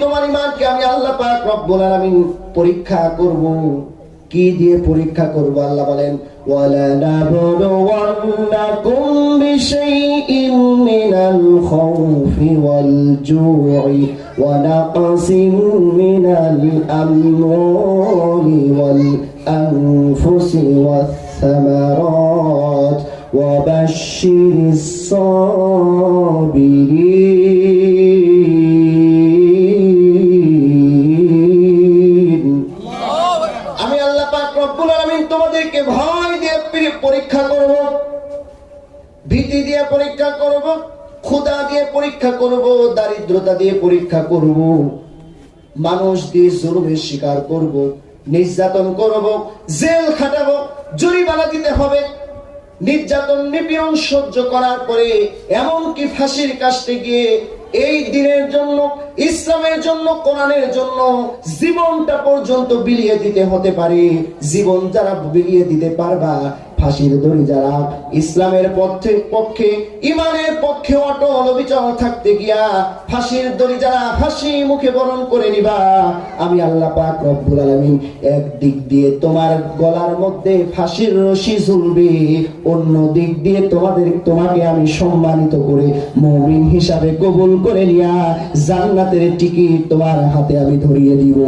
তোমার ঈমানকে আমি আল্লাহ পাক রব্বুল আলামিন পরীক্ষা করব। কি দিয়ে পরীক্ষা করব? আল্লাহ বলেন ওয়ালা নাবলুওয়ান্নাকুম বিশাইইন মিনাল খাউফি ওয়াল জু'i ওয়া নাকসিম মিনাল আমওয়ালি ওয়াল আনফুসি ওয়াস সামারাত ওয়া বাশশিরিস সাবিরিন। তোমাদেরকে ভয় দিয়ে পরীক্ষা করব, ভীতি দিয়ে পরীক্ষা করব, ক্ষুধা দিয়ে পরীক্ষা করব, দারিদ্রতা দিয়ে পরীক্ষা করব, মানুষ দিয়ে জুলুমের শিকার করব, নির্যাতন করব, জেল খাটাবো, জরিমানা দিতে হবে। নির্যাতন নিপীড়ন সহ্য করার পরে এমনকি ফাঁসির কাস্টে গিয়ে এই দিনের জন্য, ইসলামের জন্য, কোরআনের জন্য জীবনটা পর্যন্ত বিলিয়ে দিতে হতে পারে। জীবন যারা বিলিয়ে দিতে পারবা, ফাঁসির দড়ি যারা ইসলামের পক্ষে ঈমানের পক্ষে অটল অবিচল থাকতে গিয়া ফাঁসির দড়ি যারা ফাঁসি মুখে বরণ করে নিবা, আমি আল্লাহ পাক রব্বুল আলামিন একদিক দিয়ে তোমার গলার মধ্যে ফাঁসির রশি ঝুলবে, অন্য দিক দিয়ে তোমাকে আমি সম্মানিত করে মুমিন হিসাবে কবুল করে নিয়া জান্নাতের টিকিট তোমার হাতে আমি ধরিয়ে দিব।